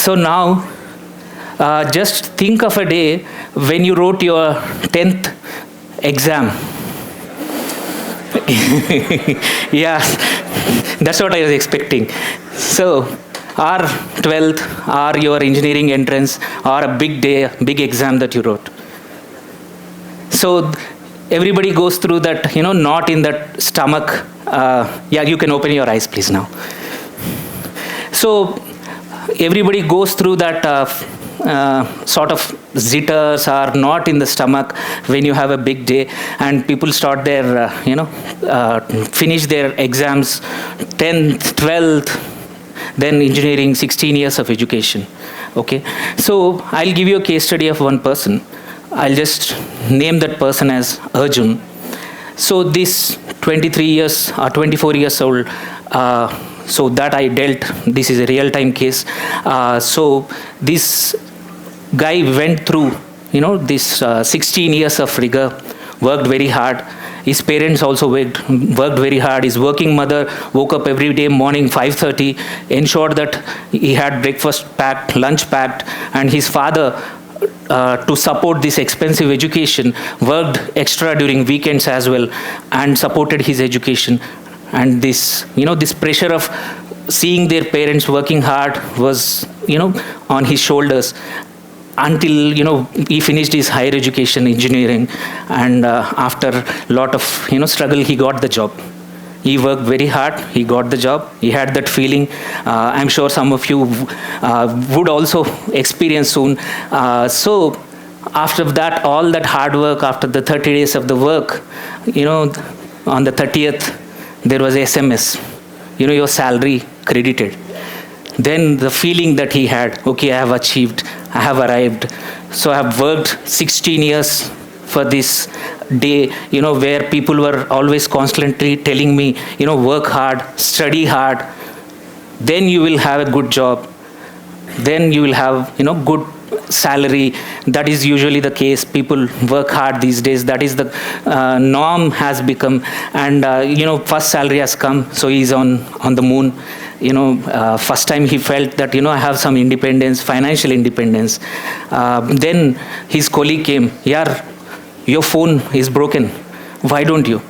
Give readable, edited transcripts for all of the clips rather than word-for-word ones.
So now, just think of a day when you wrote your 10th exam. Yeah, that's what I was expecting. So, or 12th, or your engineering entrance, or a big day, big exam that you wrote. So, everybody goes through that, knot in that stomach. Yeah, you can open your eyes, please, now. So, everybody goes through that sort of jitters or knot in the stomach when you have a big day, and people start their, finish their exams, 10th, 12th, then engineering, 16 years of education. Okay, so I'll give you a case study of one person. I'll just name that person as Arjun. So this 23 years or 24 years old, so that I dealt, this is a real-time case. So this guy went through, this 16 years of rigor, worked very hard. His parents also worked very hard. His working mother woke up every day morning 5:30, ensured that he had breakfast packed, lunch packed, and his father, to support this expensive education, worked extra during weekends as well and supported his education. And this, this pressure of seeing their parents working hard was, on his shoulders until, he finished his higher education, engineering, and after a lot of, struggle, he got the job. He worked very hard, he got the job, he had that feeling. I'm sure some of you would also experience soon. So after that, all that hard work, after the 30 days of the work, on the 30th, there was SMS, your salary credited. Then the feeling that he had, okay, I have achieved, I have arrived. So I have worked 16 years for this day, where people were always constantly telling me, work hard, study hard, then you will have a good job, then you will have, good salary. That is usually the case. People work hard these days. That is the norm has become. And, first salary has come, so he's on the moon. First time he felt that, I have some independence, financial independence. Then his colleague came, yeah, your phone is broken. Why don't you?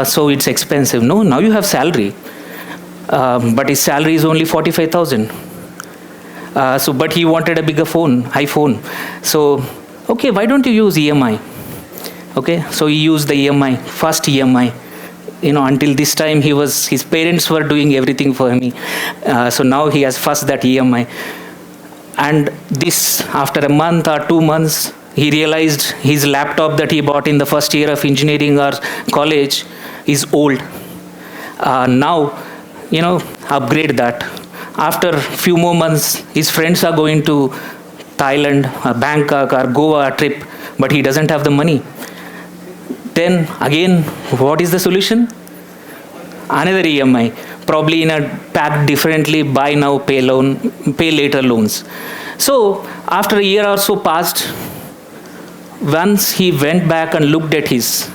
So it's expensive. No, now you have salary. But his salary is only 45,000. But he wanted a bigger phone, iPhone. So, okay, why don't you use EMI? Okay, so he used the EMI, first EMI. Until this time, his parents were doing everything for me. So now he has first that EMI. And this, after a month or 2 months, he realized his laptop that he bought in the first year of engineering or college is old. Now, upgrade that. After a few more months, his friends are going to Thailand, Bangkok, or Goa trip, but he doesn't have the money. Then again, what is the solution? Another EMI, probably packed differently, buy now, pay later loans. So after a year or so passed, once he went back and looked at his,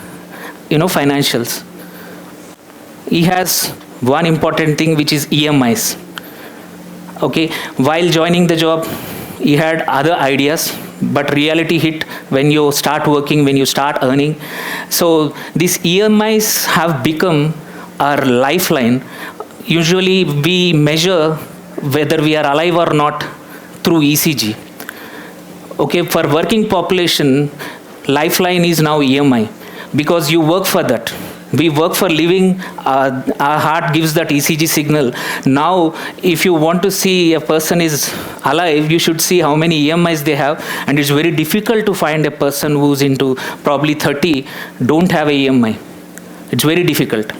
financials, he has one important thing, which is EMIs. Okay, while joining the job, he had other ideas, but reality hit when you start working, when you start earning. So these EMIs have become our lifeline. Usually we measure whether we are alive or not through ECG. Okay, for working population, lifeline is now EMI, because you work for that. We work for living, our heart gives that ECG signal. Now, if you want to see a person is alive, you should see how many EMIs they have, and it's very difficult to find a person who's into probably 30, don't have a EMI. It's very difficult.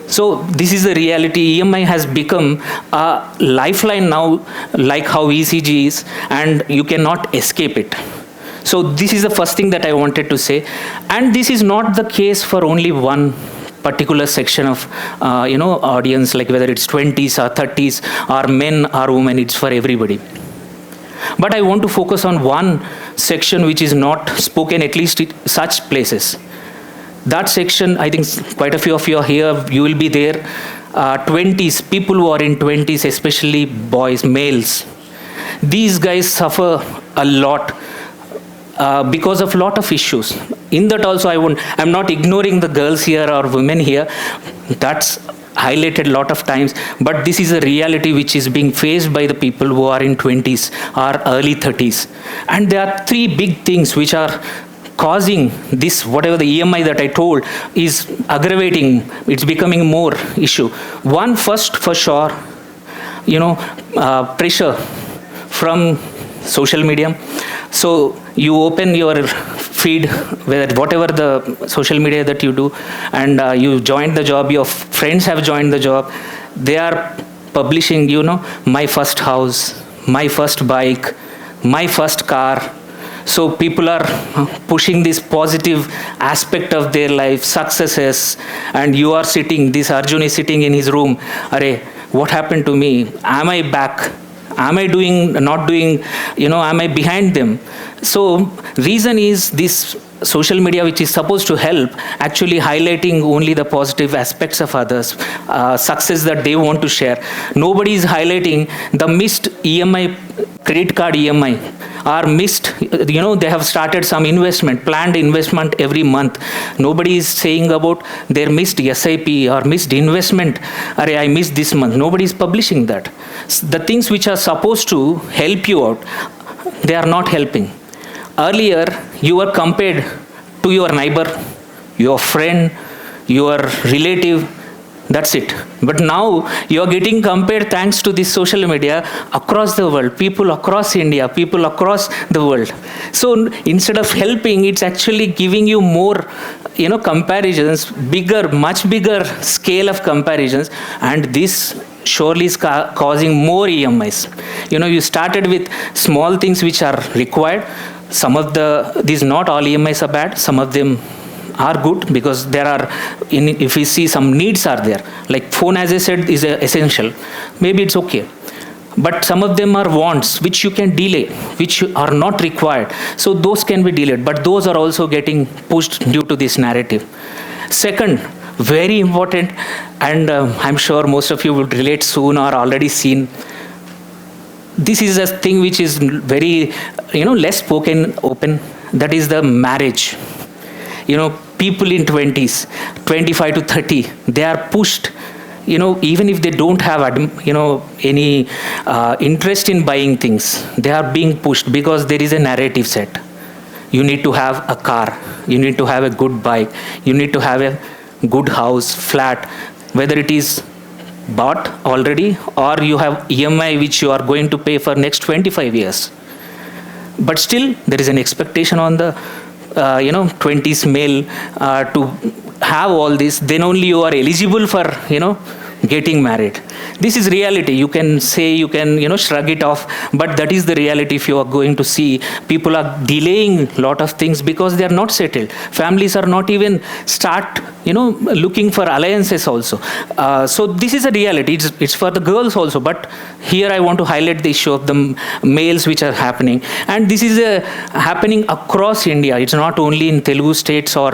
So this is the reality. EMI has become a lifeline now, like how ECG is, and you cannot escape it. So this is the first thing that I wanted to say. And this is not the case for only one particular section of, audience, like whether it's 20s or 30s or men or women, it's for everybody. But I want to focus on one section which is not spoken, at least in such places. That section, I think quite a few of you are here, you will be there. 20s, people who are in 20s, especially boys, males, these guys suffer a lot because of lot of issues. In that also, I'm not ignoring the girls here or women here. That's highlighted a lot of times, but this is a reality which is being faced by the people who are in 20s or early 30s. And there are three big things which are causing this, whatever the EMI that I told is aggravating, it's becoming more issue. One, first for sure, pressure from social media. So you open your feed, whatever the social media that you do, and you joined the job, your friends have joined the job, they are publishing, my first house, my first bike, my first car. So people are pushing this positive aspect of their life, successes, and you are sitting, this Arjun is sitting in his room, Arey, what happened to me? Am I back? Am I not doing, am I behind them? So reason is this social media, which is supposed to help, actually highlighting only the positive aspects of others, success that they want to share. Nobody is highlighting the missed EMI, credit card EMI, or missed, they have started some planned investment every month. Nobody is saying about their missed SIP or missed investment. I missed this month. Nobody is publishing that. The things which are supposed to help you out, they are not helping. Earlier, you were compared to your neighbor, your friend, your relative, that's it. But now you are getting compared thanks to this social media across the world, people across India, people across the world. So instead of helping, it's actually giving you more, comparisons, much bigger scale of comparisons, and this surely is causing more EMIs. You started with small things which are required. These not all EMIs are bad. Some of them are good because there are, if we see some needs are there. Like phone, as I said, is essential. Maybe it's okay. But some of them are wants, which you can delay, which are not required. So those can be delayed, but those are also getting pushed due to this narrative. Second, very important, and I'm sure most of you would relate soon or already seen. This is a thing which is very, less spoken open. That is the marriage. People in 20s, 25 to 30, they are pushed, even if they don't have, any interest in buying things, they are being pushed because there is a narrative set. You need to have a car, you need to have a good bike, you need to have a good house, flat, whether it is bought already or you have EMI which you are going to pay for next 25 years. But still, there is an expectation on the 20s male to have all this, then only you are eligible for, getting married. This is reality. You can say, shrug it off, but that is the reality. If you are going to see, people are delaying a lot of things because they are not settled. Families are not even start, looking for alliances also. So this is a reality. It's for the girls also, but here I want to highlight the issue of the males which are happening. And this is happening across India. It's not only in Telugu states or,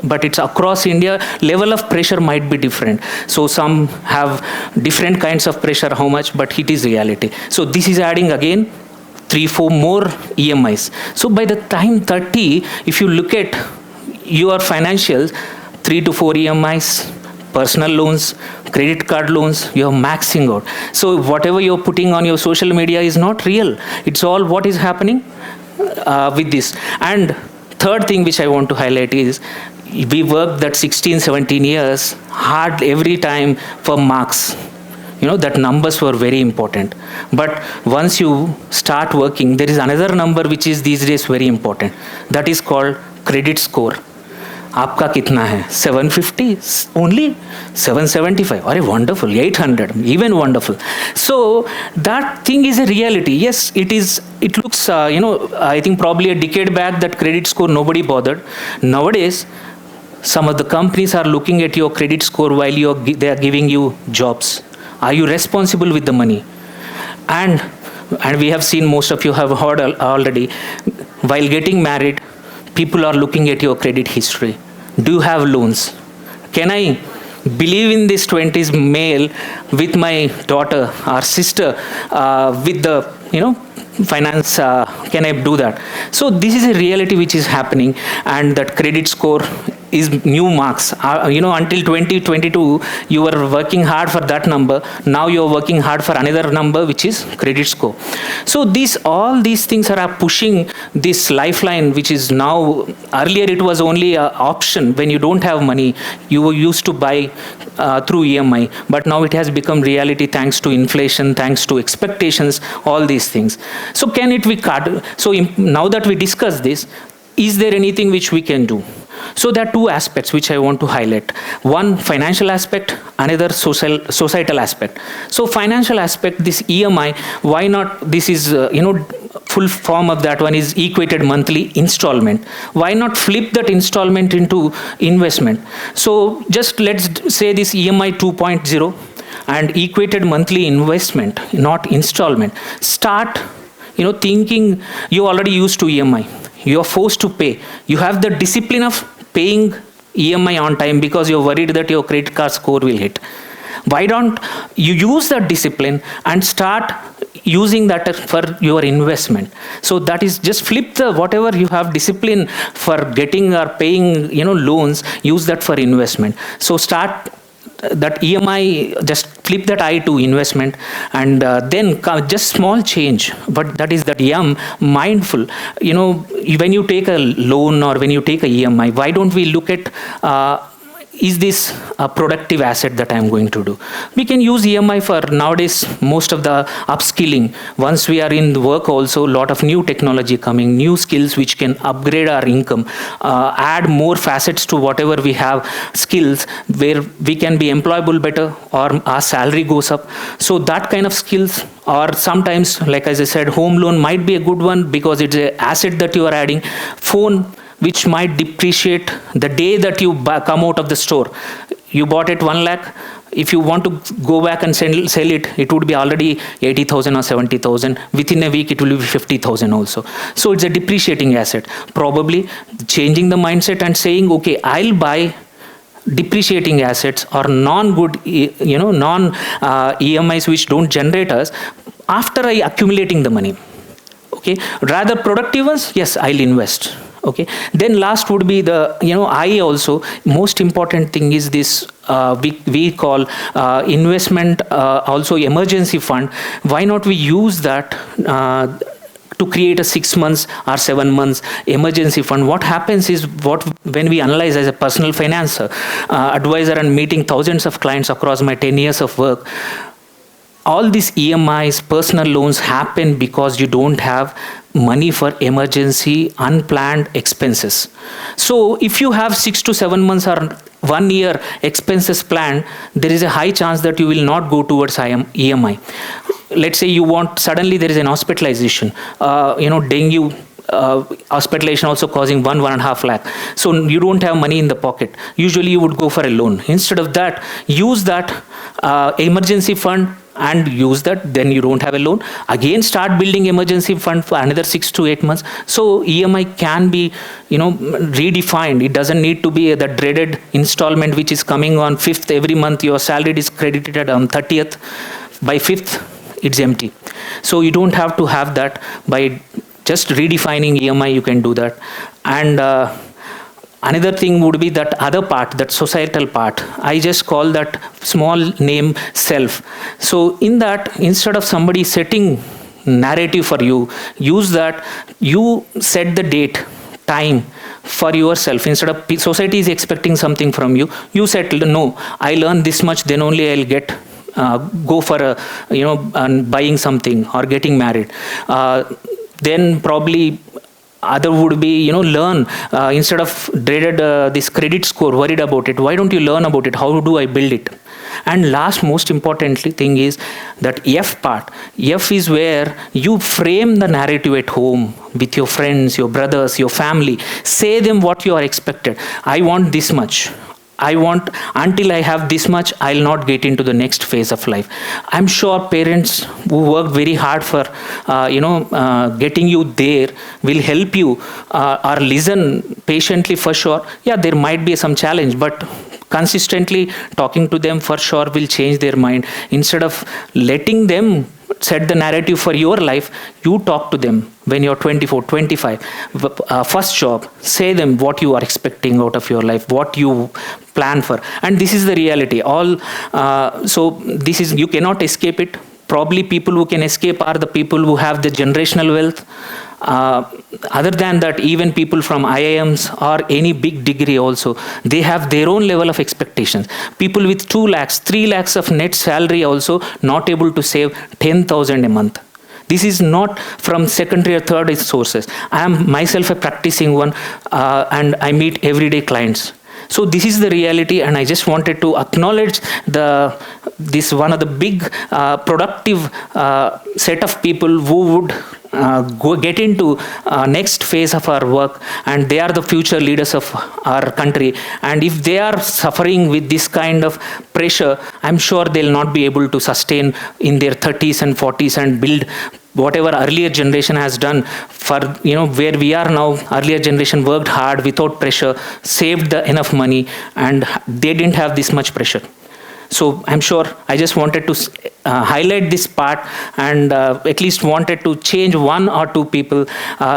but it's across India. Level of pressure might be different. So some have different kinds of pressure, how much, but it is reality. So this is adding again 3-4 more EMIs. So by the time 30, if you look at your financials, 3 to 4 EMIs, personal loans, credit card loans, you're maxing out. So whatever you're putting on your social media is not real. It's all what is happening with this. And third thing which I want to highlight is, we worked that 16, 17 years hard every time for marks. That numbers were very important. But once you start working, there is another number which is these days very important. That is called credit score. आपका कितना है? 750 only? 775? अरे wonderful. 800, even wonderful. So that thing is a reality. Yes, it is. It looks, I think probably a decade back that credit score nobody bothered. Nowadays, some of the companies are looking at your credit score while they are giving you jobs. Are you responsible with the money? And we have seen, most of you have heard already, while getting married, people are looking at your credit history. Do you have loans? Can I believe in this 20s male with my daughter or sister with the, finance, can I do that? So this is a reality which is happening, and that credit score is new marks. Until 2022, you were working hard for that number. Now you are working hard for another number, which is credit score. So all these things are pushing this lifeline, which is now, earlier it was only an option when you don't have money. You were used to buy through EMI, but now it has become reality thanks to inflation, thanks to expectations, all these things. So can it be cut? So now that we discuss this, is there anything which we can do? So there are two aspects which I want to highlight. One, financial aspect, another societal aspect. So financial aspect, this EMI, why not, this is, full form of that one is equated monthly installment. Why not flip that installment into investment? So just let's say this EMI 2.0 and equated monthly investment, not installment. Start, thinking you already used to EMI. You are forced to pay. You have the discipline of paying EMI on time because you're worried that your credit card score will hit. Why don't you use that discipline and start using that for your investment? So that is, just flip the whatever you have discipline for getting or paying, loans, use that for investment. So start that EMI, just flip that I to investment, and then just small change, but that is that mindful. When you take a loan or when you take a EMI, why don't we look at is this a productive asset that I'm going to do? We can use EMI for nowadays most of the upskilling. Once we are in the work also, a lot of new technology coming, new skills which can upgrade our income, add more facets to whatever we have, skills where we can be employable better or our salary goes up. So that kind of skills, or sometimes, like as I said, home loan might be a good one because it's an asset that you are adding. Phone, which might depreciate the day that you come out of the store. You bought it 1 lakh. If you want to go back and sell it, it would be already 80,000 or 70,000. Within a week, it will be 50,000 also. So it's a depreciating asset. Probably changing the mindset and saying, okay, I'll buy depreciating assets or non-EMIs which don't generate us after I accumulating the money. Okay, rather productive ones, yes, I'll invest. Okay, then last would be the, I also, most important thing is this, we call investment, also emergency fund. Why not we use that to create a 6 months or 7 months emergency fund? What happens is, when we analyze as a personal financer, advisor, and meeting thousands of clients across my 10 years of work, all these EMIs, personal loans happen because you don't have money for emergency, unplanned expenses. So if you have 6 to 7 months or 1 year expenses planned, there is a high chance that you will not go towards EMI. Let's say suddenly there is an hospitalization, dengue, hospitalization also causing 1.5 lakh. So you don't have money in the pocket. Usually you would go for a loan. Instead of that, use that emergency fund and use that, then you don't have a loan. Again, start building emergency fund for another 6 to 8 months. So EMI can be, redefined. It doesn't need to be the dreaded installment which is coming on 5th every month. Your salary is credited on 30th. By 5th, it's empty. So you don't have to have that. By just redefining EMI, you can do that. And another thing would be that other part, that societal part. I just call that small name self. So in that, instead of somebody setting narrative for you, use that, you set the date, time for yourself. Instead of society is expecting something from you, you said, no, I learn this much, then only I'll go for buying something or getting married. Then probably other would be, learn, instead of dreaded this credit score, worried about it, why don't you learn about it? How do I build it? And last, most importantly thing is that F part. F is where you frame the narrative at home with your friends, your brothers, your family. Say them what you are expected. I want this much. Until I have this much, I'll not get into the next phase of life. I'm sure parents who work very hard for, getting you there will help you or listen patiently for sure. Yeah, there might be some challenge, but consistently talking to them for sure will change their mind. Instead of letting them set the narrative for your life, you talk to them when you're 24, 25, first job, say them what you are expecting out of your life, what you plan for. And this is the reality. So this is, you cannot escape it. Probably people who can escape are the people who have the generational wealth. Other than that, even people from IIMs or any big degree also, they have their own level of expectations. People with 2 lakhs, 3 lakhs of net salary also not able to save 10,000 a month. This is not from secondary or third sources. I am myself a practicing one, and I meet everyday clients. So this is the reality, and I just wanted to acknowledge this one of the big productive set of people who would get into next phase of our work, and they are the future leaders of our country. And if they are suffering with this kind of pressure, I'm sure they'll not be able to sustain in their 30s and 40s and build whatever earlier generation has done. For where we are now, earlier generation worked hard without pressure, saved enough money, and they didn't have this much pressure. So I'm sure I just wanted to highlight this part, and at least wanted to change 1 or 2 people.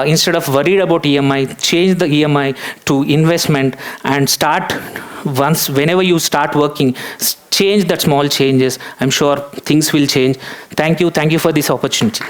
Instead of worried about EMI, change the EMI to investment, and start whenever you start working, change that small changes. I'm sure things will change. Thank you for this opportunity.